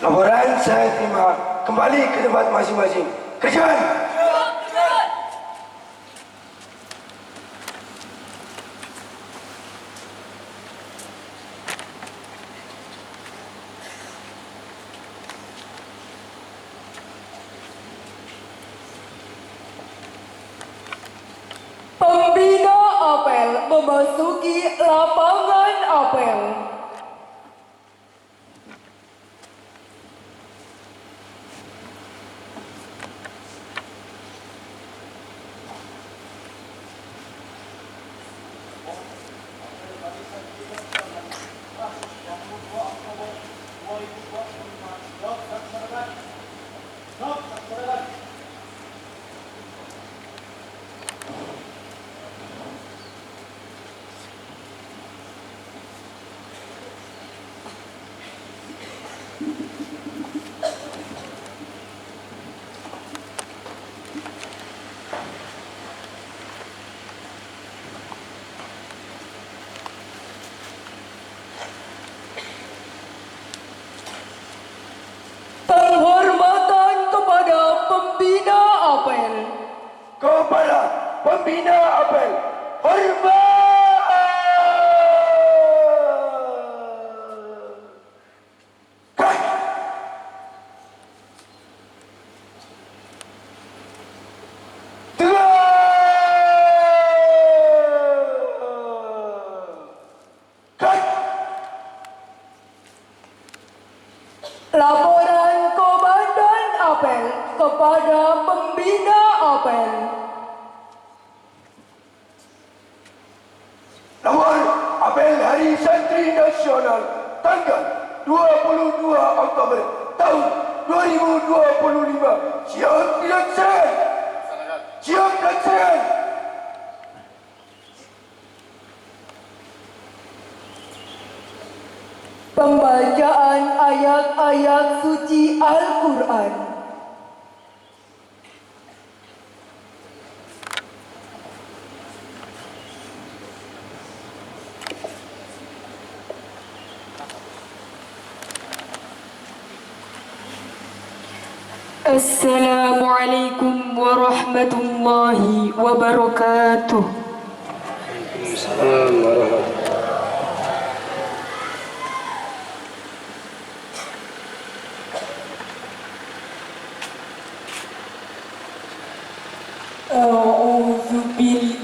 Laporan saya terima. Kembali ke tempat masing-masing. Kerjaan! Pembina apel memasuki lapangan apel. Penghormatan kepada pembina apel. Kepada pembina apel, hormat! Cut! Cut! Laporan komandan apel kepada pembina apel. Lapor apel Hari Santri Nasional tanggal 22 Oktober tahun 2025. Siap dilaksanakan. Siap dilaksanakan. Pembacaan ayat-ayat suci Al-Quran. Assalamualaikum warahmatullahi wabarakatuh. Assalamualaikum warahmatullahi A'udzu billahi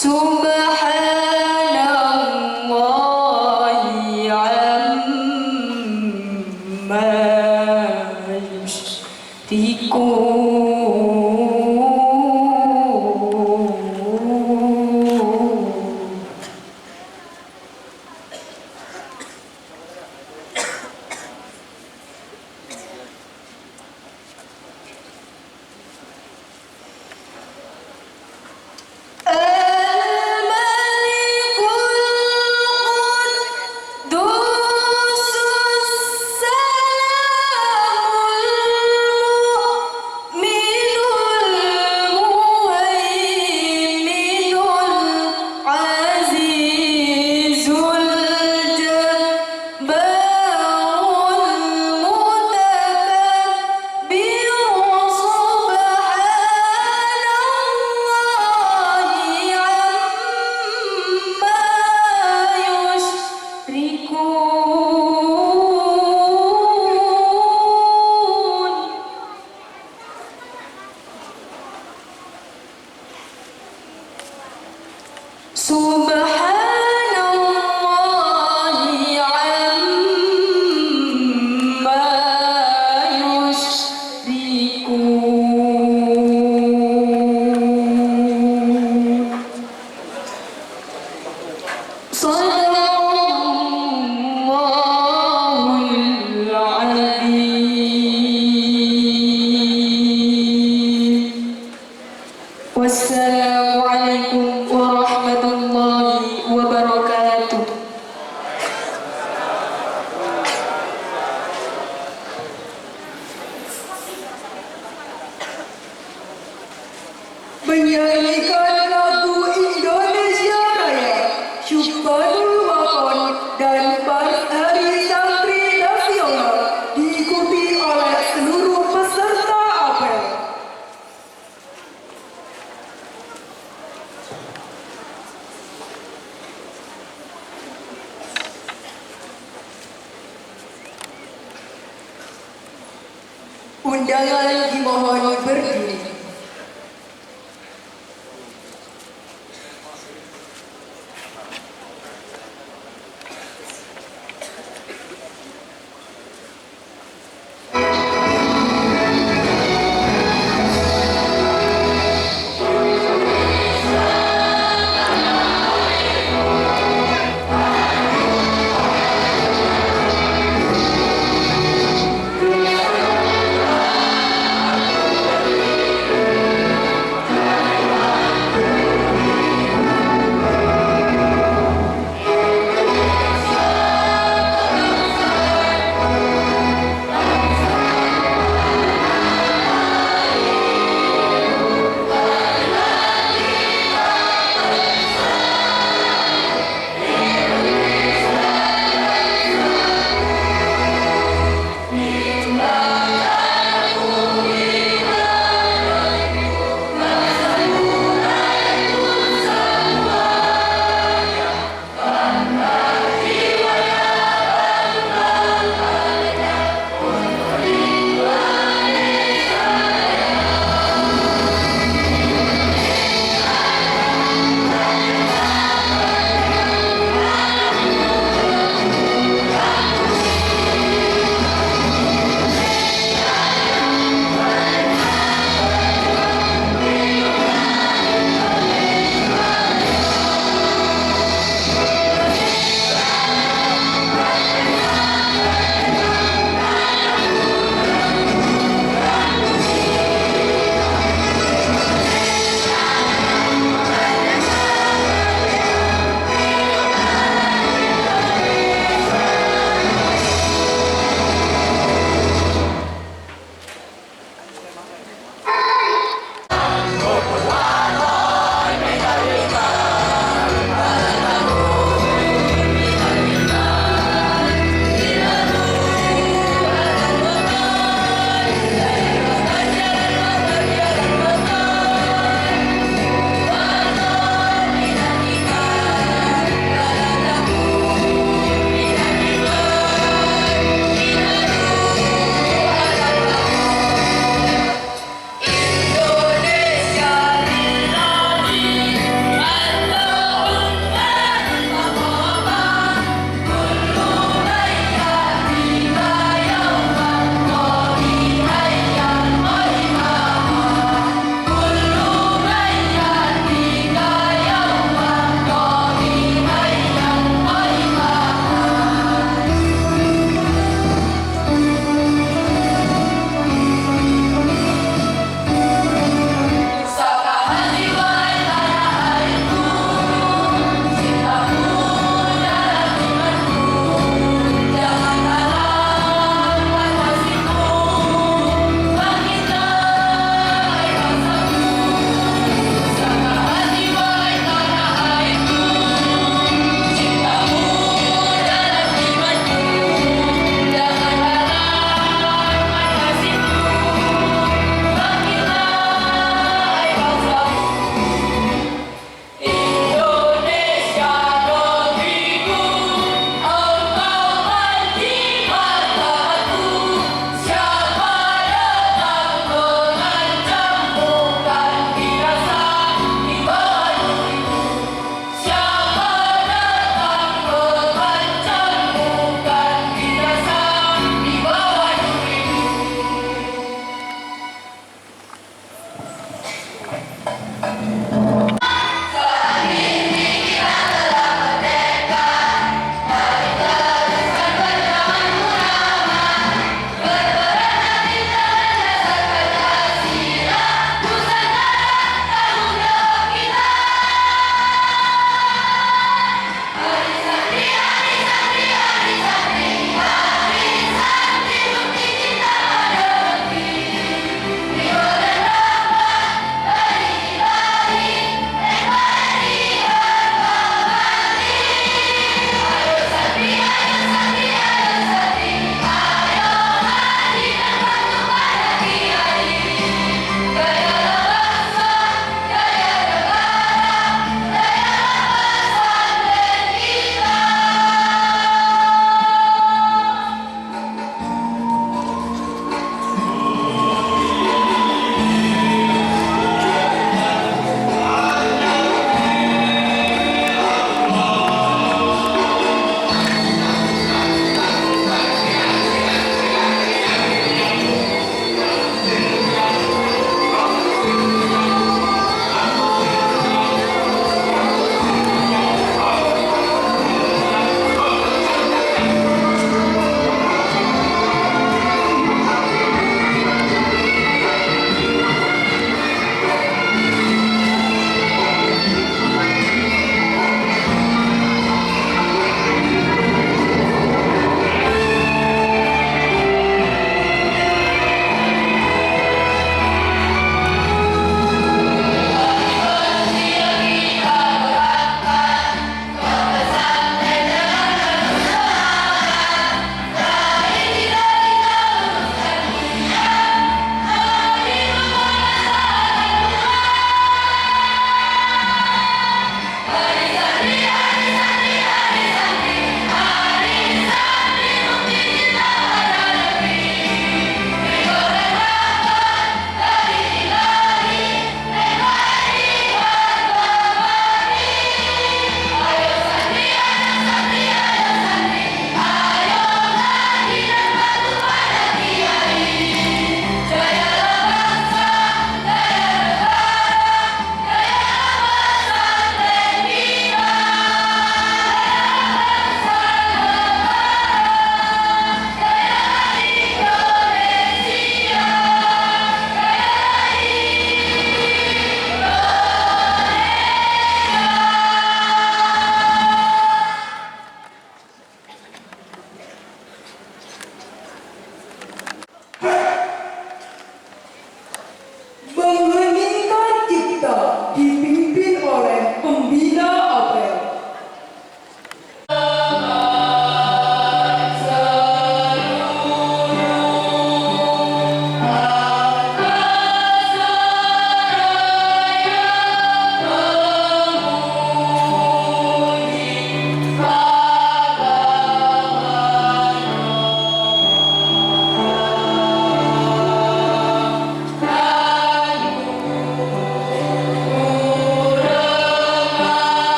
Subhanallahi amma yushrikun. Subhanallahi amma yushrikun. Sadaqallahul azim. Wassalamualaikum warahmatullahi wabarakatuh. Menyanyikan lagu Indonesia Raya, Syukranul Wakon dan Bars Hari Santri Nasional diikuti oleh seluruh peserta apel. Undangan dimohon berdiri.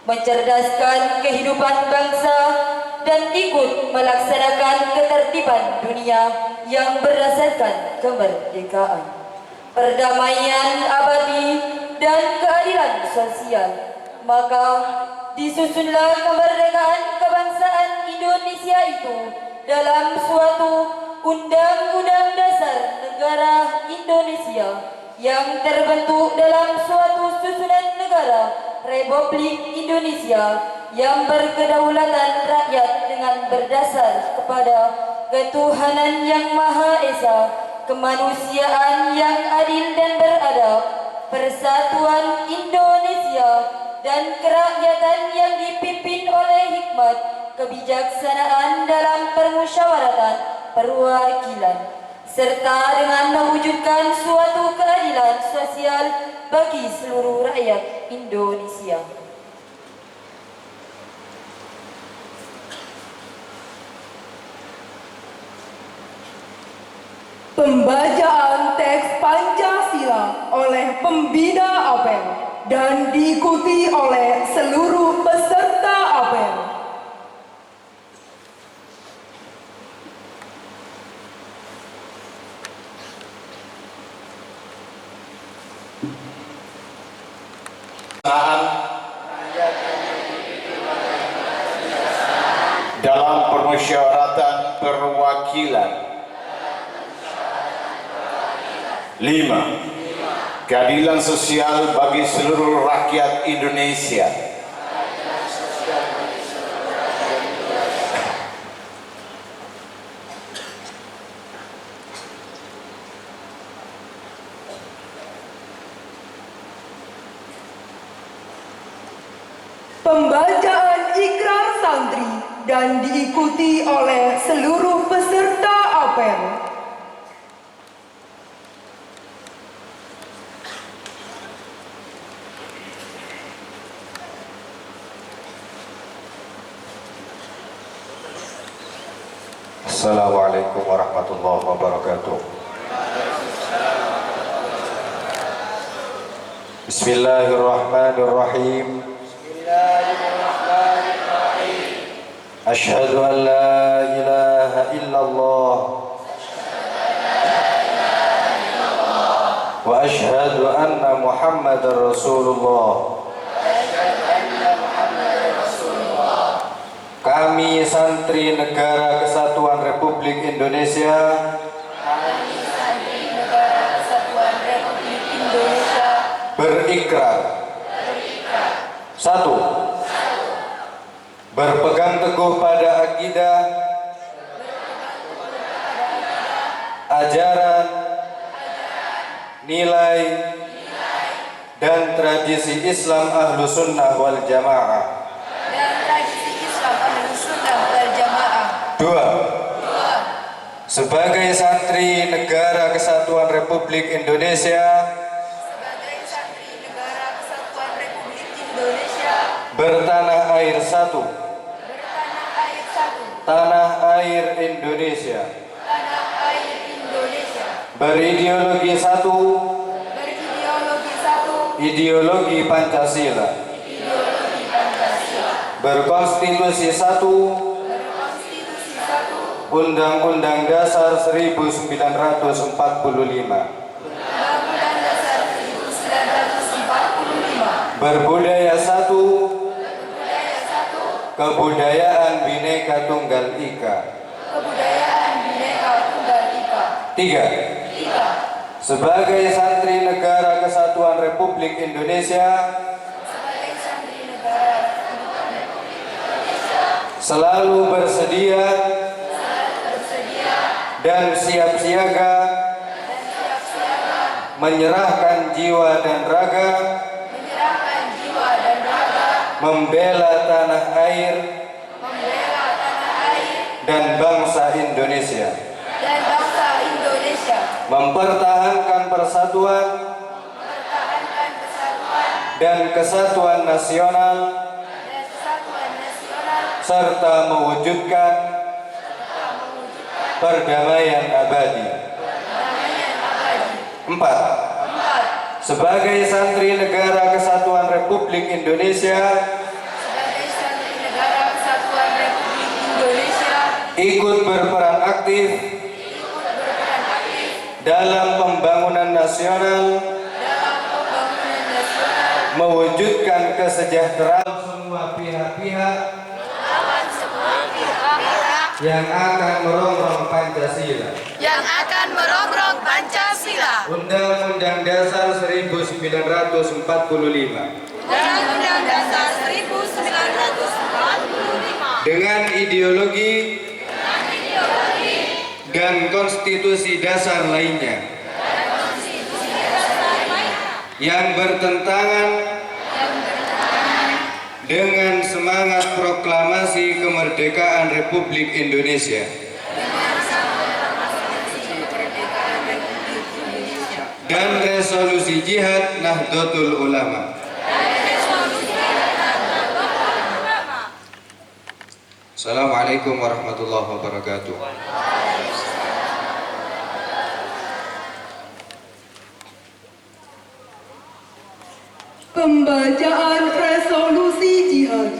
mencerdaskan kehidupan bangsa, dan ikut melaksanakan ketertiban dunia yang berdasarkan kemerdekaan, perdamaian abadi, dan keadilan sosial. Maka disusunlah kemerdekaan kebangsaan Indonesia itu dalam suatu Undang-Undang Dasar Negara Indonesia yang terbentuk dalam suatu susunan negara Republik Indonesia yang berkedaulatan rakyat dengan berdasar kepada ketuhanan yang Maha Esa, kemanusiaan yang adil dan beradab, persatuan Indonesia, dan kerakyatan yang dipimpin oleh hikmat kebijaksanaan dalam permusyawaratan perwakilan, serta dengan mewujudkan suatu keadilan sosial bagi seluruh rakyat Indonesia. Pembacaan teks Pancasila oleh pembina apel dan diikuti oleh seluruh peserta apel. Dalam permusyawaratan perwakilan. 5. Keadilan sosial bagi seluruh rakyat Indonesia. Pembacaan ikrar santri dan diikuti oleh seluruh peserta apel. Assalamualaikum warahmatullahi wabarakatuh. Bismillahirrahmanirrahim. Asyhadu an la ilaha illallah wa asyhadu anna Muhammadar Rasulullah. Kami santri Negara Kesatuan Republik Indonesia berikrar. 1. Berpegang teguh pada akidah, ajaran, nilai, dan tradisi Islam Ahlus Sunnah wal Jamaah. 2. Sebagai santri Negara Kesatuan Republik Indonesia bertanah air satu, tanah air Indonesia, berideologi satu, ideologi Pancasila, berkonstitusi satu, Undang-Undang Dasar 1945, berbudaya satu, kebudayaan Bhinneka Tunggal Ika. 3. Sebagai santri Negara Kesatuan Republik Indonesia selalu bersedia dan siap siaga menyerahkan jiwa dan raga membela tanah air dan bangsa Indonesia, mempertahankan persatuan dan kesatuan nasional serta mewujudkan perdamaian abadi. 4. Sebagai santri Negara Kesatuan Republik Indonesia ikut berperan aktif dalam pembangunan nasional, mewujudkan kesejahteraan semua pihak-pihak yang akan merongrong Pancasila. Undang-Undang Dasar 1945 dengan ideologi dan konstitusi dasar lainnya yang bertentangan dengan semangat proklamasi kemerdekaan Republik Indonesia dan resolusi jihad Nahdlatul Ulama. Assalamualaikum warahmatullahi wabarakatuh. Pembacaan resolusi jihad.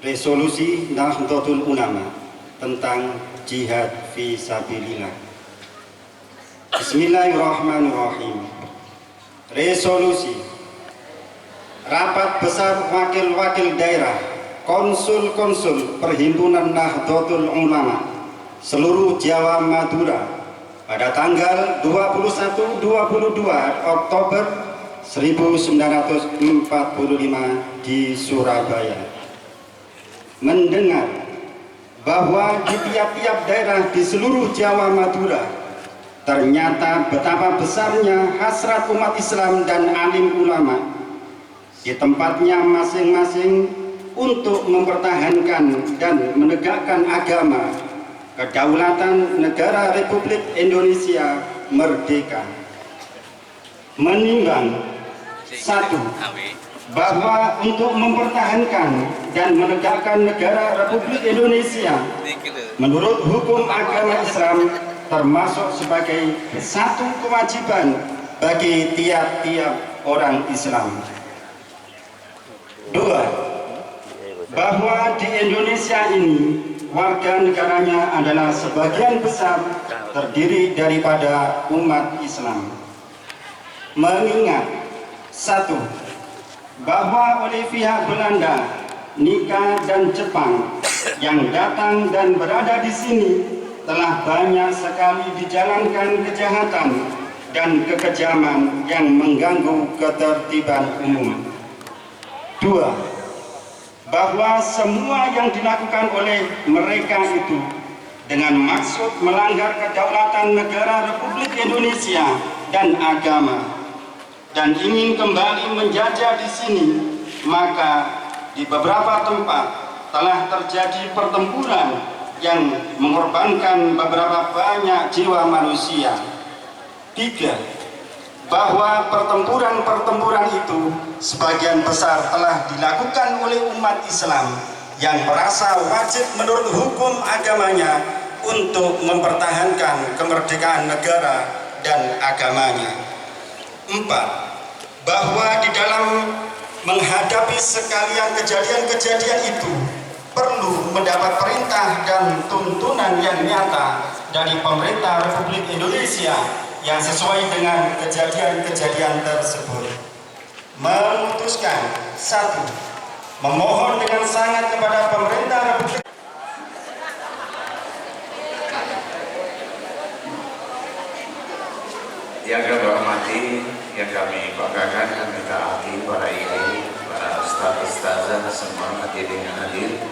Resolusi Nahdlatul Ulama tentang jihad fi sabilillah. Bismillahirrahmanirrahim. Resolusi Rapat Besar Wakil-Wakil Daerah Konsul-Konsul Perhimpunan Nahdlatul Ulama seluruh Jawa Madura pada tanggal 21-22 Oktober 1945 di Surabaya mendengar bahwa di tiap-tiap daerah di seluruh Jawa Madura ternyata betapa besarnya hasrat umat Islam dan alim ulama di tempatnya masing-masing untuk mempertahankan dan menegakkan agama kedaulatan negara Republik Indonesia merdeka. Menimbang satu, bahwa untuk mempertahankan dan menegakkan negara Republik Indonesia menurut hukum agama Islam termasuk sebagai satu kewajiban bagi tiap-tiap orang Islam. Dua, bahwa di Indonesia ini warga negaranya adalah sebagian besar terdiri daripada umat Islam. Mengingat satu, bahwa oleh pihak Belanda, Nika dan Jepang yang datang dan berada di sini telah banyak sekali dijalankan kejahatan dan kekejaman yang mengganggu ketertiban umum. Dua, bahwa semua yang dilakukan oleh mereka itu dengan maksud melanggar kedaulatan negara Republik Indonesia dan agama dan ingin kembali menjajah di sini, maka di beberapa tempat telah terjadi pertempuran yang mengorbankan beberapa banyak jiwa manusia. Tiga, bahwa pertempuran-pertempuran itu sebagian besar telah dilakukan oleh umat Islam yang merasa wajib menurut hukum agamanya untuk mempertahankan kemerdekaan negara dan agamanya. Empat, bahwa di dalam menghadapi sekalian kejadian-kejadian itu perlu mendapat perintah dan tuntunan yang nyata dari pemerintah Republik Indonesia yang sesuai dengan kejadian-kejadian tersebut. Memutuskan satu, memohon dengan sangat kepada pemerintah Republik yang kami hormati, yang kami banggakan, kami taati para ini, para ustaz-ustazah semua hadirin yang hadir,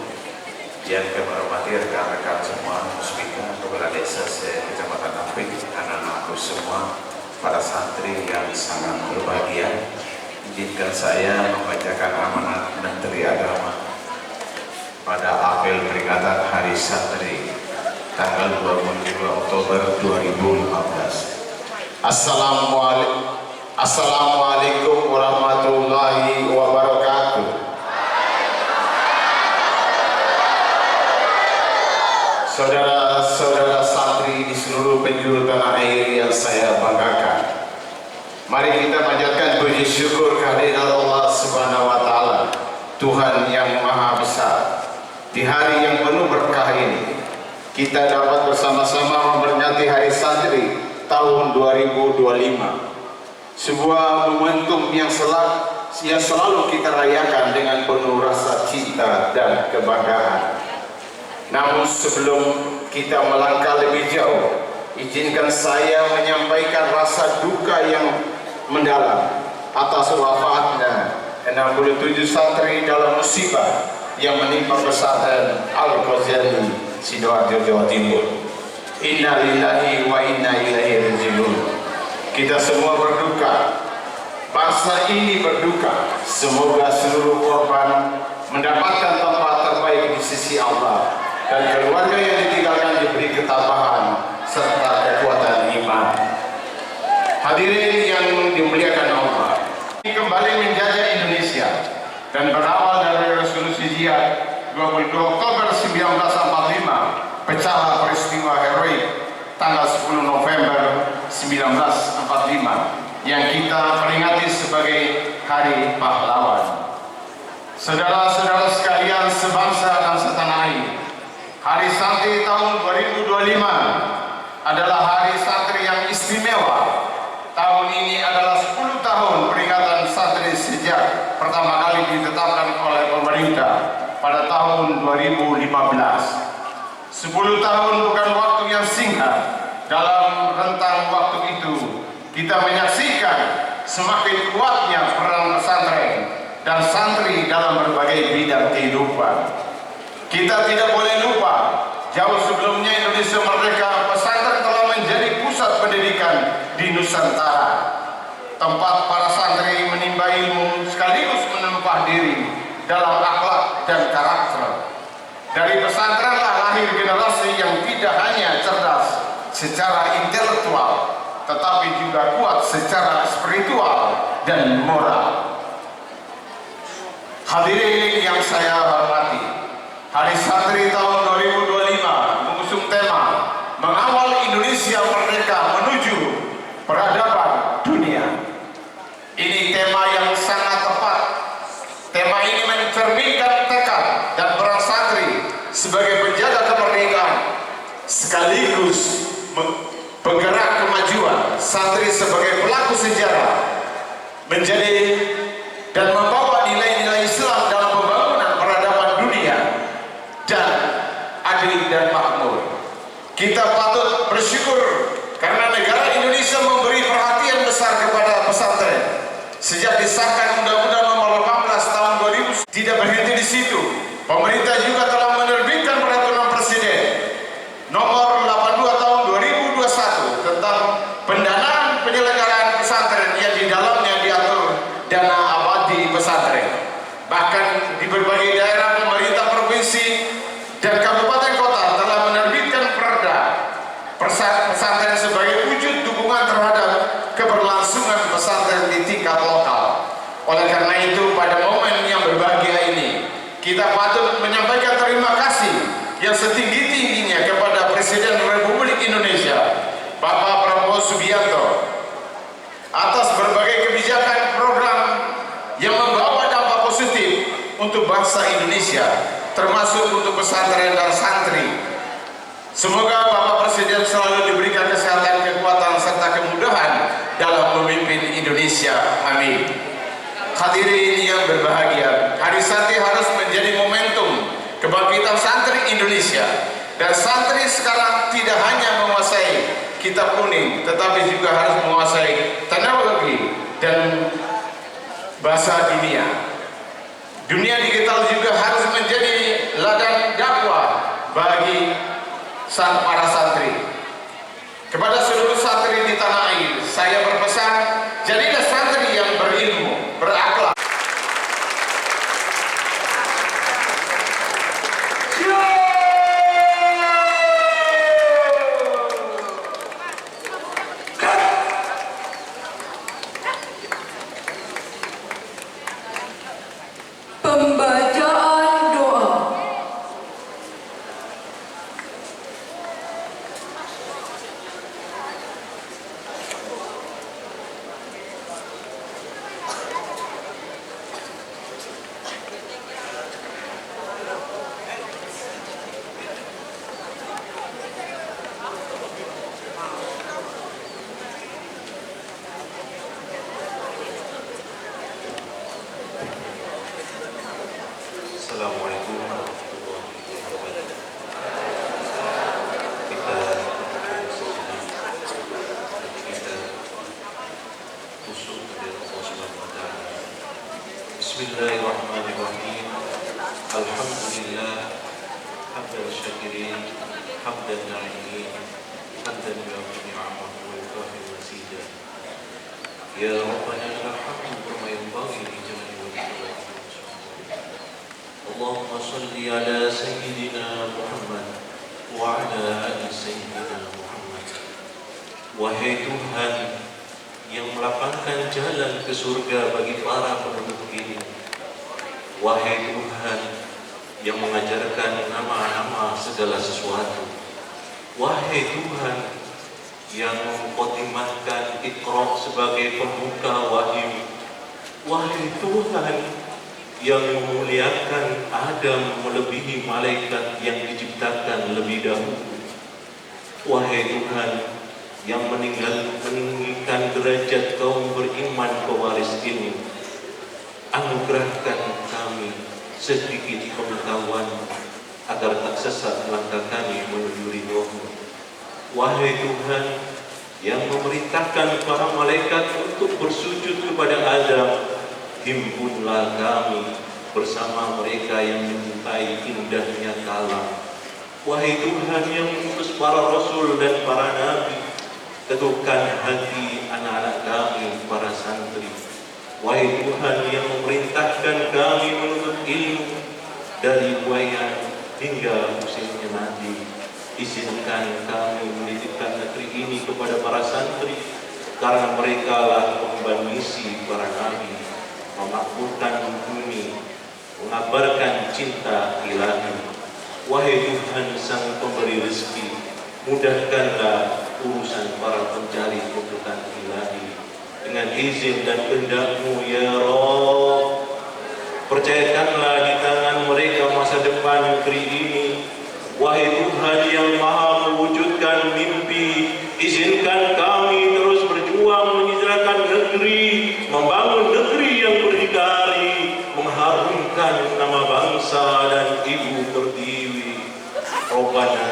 yang kami hormati rekan-rekan semua musbika kepala desa Kecamatan Apik, anak-anakku semua, para santri yang sangat berbahagia. Izinkan saya membacakan amanat Menteri Agama pada apel peringatan Hari Santri tanggal 22 Oktober 2015. Assalamualaikum warahmatullahi wabarakatuh. Saudara-saudara santri di seluruh penjuru tanah air yang saya banggakan. Mari kita panjatkan puji syukur kehadirat Allah Subhanahu wa taala, Tuhan yang Maha Besar. Di hari yang penuh berkah ini, kita dapat bersama-sama memperingati Hari Santri tahun 2025. Sebuah momentum yang selalu kita rayakan dengan penuh rasa cinta dan kebanggaan. Namun sebelum kita melangkah lebih jauh, izinkan saya menyampaikan rasa duka yang mendalam atas wafatnya 67 santri dalam musibah yang menimpa pesantren Al-Ghazali Sidoarjo, Jawa Timur. Inna lillahi wa inna ilaihi raji'un. Kita semua berduka, bangsa ini berduka. Semoga seluruh korban mendapatkan tempat terbaik di sisi Allah dan keluarga yang ditinggalkan diberi ketabahan serta kekuatan iman. Hadirin yang dimuliakan Allah, ini kembali menjajah Indonesia dan berawal dari resolusi jihad 22 Oktober 1945, pecahlah peristiwa heroik tanggal 10 November 1945 yang kita peringati sebagai Hari Pahlawan. Saudara-saudara sekalian sebangsa dan setanah air, Hari Santri tahun 2025 adalah hari santri yang istimewa. Tahun ini adalah 10 tahun peringatan santri sejak pertama kali ditetapkan oleh pemerintah pada tahun 2015. 10 tahun bukan waktu yang singkat. Dalam rentang waktu itu, kita menyaksikan semakin kuatnya peran pesantren dan santri dalam berbagai bidang kehidupan. Kita tidak boleh lupa, jauh sebelumnya Indonesia merdeka, pesantren telah menjadi pusat pendidikan di Nusantara, tempat para santri menimba ilmu sekaligus menempah diri dalam akhlak dan karakter. Dari pesantrenlah lahir generasi yang tidak hanya cerdas secara intelektual, tetapi juga kuat secara spiritual dan moral. Hadirin yang saya hormati, Hari Santri tahun 2025 mengusung tema Mengawal Indonesia Merdeka Menuju Peradaban Dunia. Ini tema yang sangat tepat. Tema ini mencerminkan tekad dan peran santri sebagai penjaga kemerdekaan sekaligus penggerak kemajuan. Santri sebagai pelaku sejarah menjadi dan membawa nilai-nilai Islam dalam pembangunan peradaban dunia dan adil dan makmur. Kita patut bersyukur karena negara Indonesia memberi perhatian besar kepada pesantren. Sejak disahkan Undang-Undang Nomor 18 Tahun 2000, tidak berhenti di situ. Pemerintah juga telah menerbitkan Peraturan Presiden Nomor 82 Tahun 2021 tentang pendanaan penyelenggaraan pesantren yang di dalamnya diatur dana abadi pesantren. Bahkan di berbagai daerah, pemerintah provinsi dan kabupaten kota telah menerbitkan perda pesantren sebagai wujud dukungan terhadap keberlangsungan pesantren di tingkat lokal. Oleh karena itu, pada momen yang berbahagia ini, kita patut menyampaikan terima kasih yang setinggi-tingginya kepada Presiden Republik Indonesia, Bapak Prabowo Subianto, atas berbagai kebijakan program yang membawa dampak positif untuk bangsa Indonesia, termasuk untuk pesantren dan santri. Semoga Bapak Presiden selalu diberikan kesehatan, kekuatan, serta kemudahan dalam memimpin Indonesia. Amin. Hadirin yang berbahagia, Hari Santri harus menjadi momentum kebangkitan santri Indonesia. Dan santri sekarang tidak hanya menguasai kitab kuning, tetapi juga harus menguasai teknologi dan bahasa dunia. Dunia digital juga harus menjadi ladang dakwah bagi para santri. Kepada seluruh santri di tanah air, saya berpesan, jadilah santri yang berilmu, berakhlak. Pembacaan doa. الشاكرين حمدا نعيمين حمدا يوافي نعمه ويكافئ مزيدا يا ربنا لك الحمد كما ينبغي لجلال وجهك. اللهم صل على سيدنا محمد وعلى آل سيدنا Muhammad. Wahai Tuhan yang melapangkan jalan ke surga bagi para penduduk ini, wahai Tuhan yang mengajarkan nama-nama segala sesuatu, wahai Tuhan yang mengkhotimahkan Iqra sebagai pembuka wahyu, wahai Tuhan yang memuliakan Adam melebihi malaikat yang diciptakan lebih dahulu, wahai Tuhan yang meninggikan derajat kaum beriman pewaris ini, anugerahkan kami sedikit pengetahuan agar tak sesat langkah kami menuju ridho-Mu. Wahai Tuhan yang memerintahkan para malaikat untuk bersujud kepada Adam, himpunlah kami bersama mereka yang mencintai indahnya kalam. Wahai Tuhan yang mengutus para rasul dan para nabi, teguhkan hati anak-anak kami, para santri. Wahai Tuhan yang memerintahkan kami menuntut ilmu dari buaya hingga musimnya nanti, izinkan kami menitipkan negeri ini kepada para santri, karena mereka lah pengemban misi para nabi, memakmurkan bumi, mengabarkan cinta ilahi. Wahai Tuhan sang pemberi rezeki, mudahkanlah urusan para pencari kebutuhan ilahi dengan izin dan kehendak-Mu ya Rabb. Percayakanlah di tangan mereka masa depan negeri ini. Wahai Tuhan yang maha mewujudkan mimpi, izinkan kami terus berjuang menyejahterakan negeri, membangun negeri yang berdikari, mengharumkan nama bangsa dan ibu pertiwi. Rabbana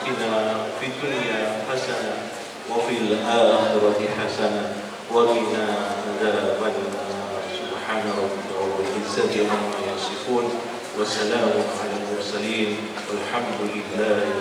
atina fid dunya hasanah wa fil akhirati hasanah wa qina adzabannar. Subhana rabbika rabbil izzati amma yasifun wa salamun alal mursalin walhamdulillahi